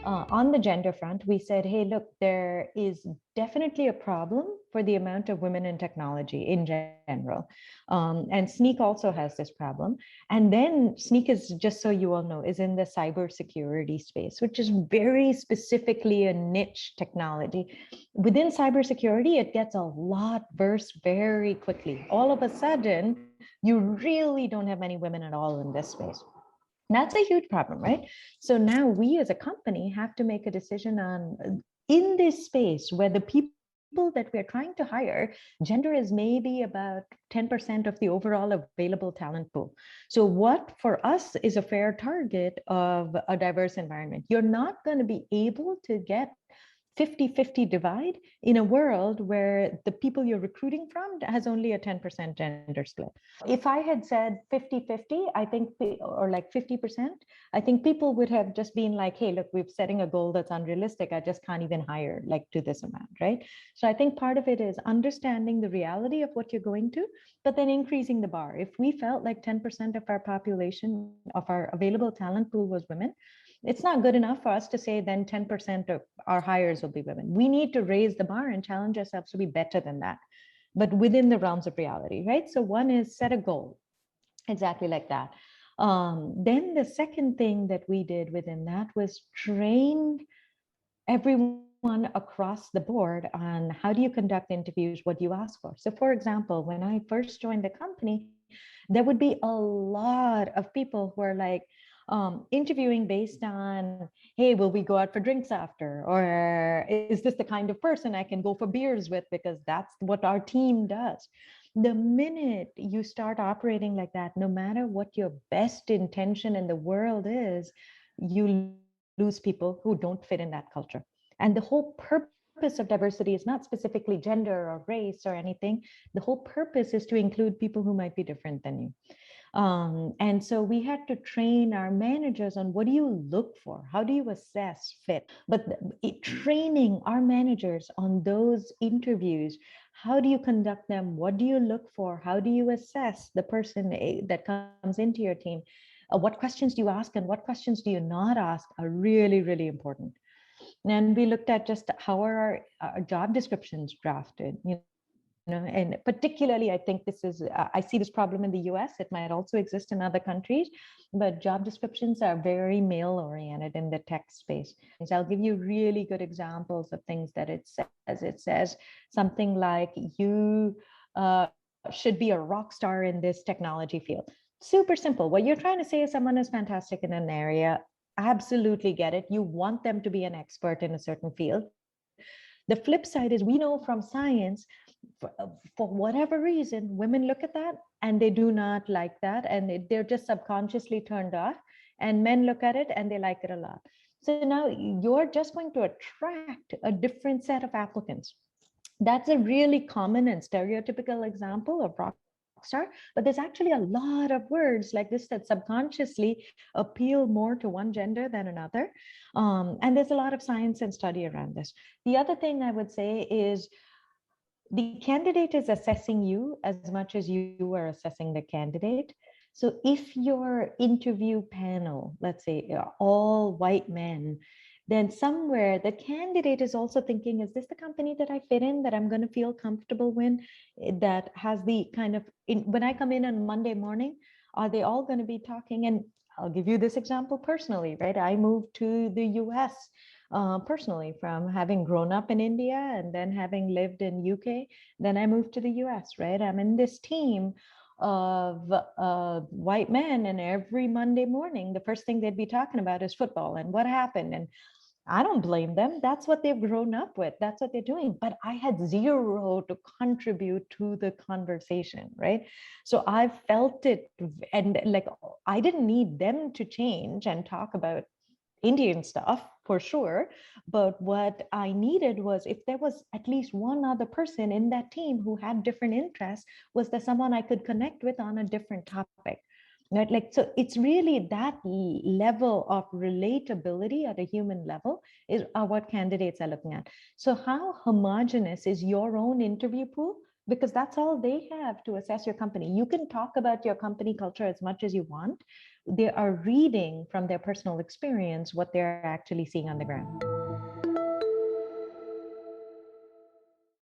On the gender front, we said, hey, look, there is definitely a problem for the amount of women in technology in general. And Snyk also has this problem. And then Snyk is, just so you all know, is in the cybersecurity space, which is very specifically a niche technology. Within cybersecurity, it gets a lot worse very quickly. All of a sudden, you really don't have many women at all in this space. That's a huge problem, right? So now we as a company have to make a decision on, in this space where the people that we're trying to hire, gender is maybe about 10% of the overall available talent pool. So what for us is a fair target of a diverse environment? You're not going to be able to get 50-50 divide in a world where the people you're recruiting from has only a 10% gender split. If I had said 50-50, I think, or like 50%, I think people would have just been like, hey, look, we're setting a goal that's unrealistic. I just can't even hire like to this amount, right? So I think part of it is understanding the reality of what you're going to, but then increasing the bar. If we felt like 10% of our population, of our available talent pool was women, it's not good enough for us to say then 10% of our hires will be women. We need to raise the bar and challenge ourselves to be better than that, but within the realms of reality, right? So one is set a goal, exactly like that. Then the second thing that we did within that was train everyone across the board on how do you conduct interviews, what do you ask for. So for example, when I first joined the company, there would be a lot of people who are like, interviewing based on, hey, will we go out for drinks after? Or is this the kind of person I can go for beers with because that's what our team does? The minute you start operating like that, no matter what your best intention in the world is, you lose people who don't fit in that culture. And the whole purpose of diversity is not specifically gender or race or anything. The whole purpose is to include people who might be different than you. And so we had to train our managers on what do you look for? How do you assess fit? But training our managers on those interviews, how do you conduct them? What do you look for? How do you assess the person that comes into your team? What questions do you ask and what questions do you not ask are really, really important. And we looked at just how are our job descriptions drafted, and particularly, I think this is, I see this problem in the US, it might also exist in other countries, but job descriptions are very male oriented in the tech space. So I'll give you really good examples of things that it says. It says something like, you should be a rock star in this technology field. Super simple. What you're trying to say is someone is fantastic in an area. Absolutely get it. You want them to be an expert in a certain field. The flip side is we know from science, for whatever reason, women look at that and they do not like that. And they're just subconsciously turned off. And men look at it and they like it a lot. So now you're just going to attract a different set of applicants. That's a really common and stereotypical example of rock star, but there's actually a lot of words like this that subconsciously appeal more to one gender than another. And there's a lot of science and study around this. The other thing I would say is the candidate is assessing you as much as you are assessing the candidate. So if your interview panel, let's say, are all white men, then somewhere the candidate is also thinking, is this the company that I fit in, that I'm going to feel comfortable with, that has the kind of, when I come in on Monday morning, are they all going to be talking? And I'll give you this example personally, right? I moved to the US personally from having grown up in India and then having lived in UK. Then I moved to the US, right? I'm in this team of white men, and every Monday morning, the first thing they'd be talking about is football and what happened. And I don't blame them. That's what they've grown up with. That's what they're doing. But I had zero to contribute to the conversation, right? So I felt it, and like, I didn't need them to change and talk about Indian stuff for sure. But what I needed was, if there was at least one other person in that team who had different interests, was there someone I could connect with on a different topic? Right? Like, so it's really that level of relatability at a human level are what candidates are looking at. So how homogenous is your own interview pool because that's all they have to assess your company. You can talk about your company culture as much as you want. They are reading from their personal experience what they're actually seeing on the ground.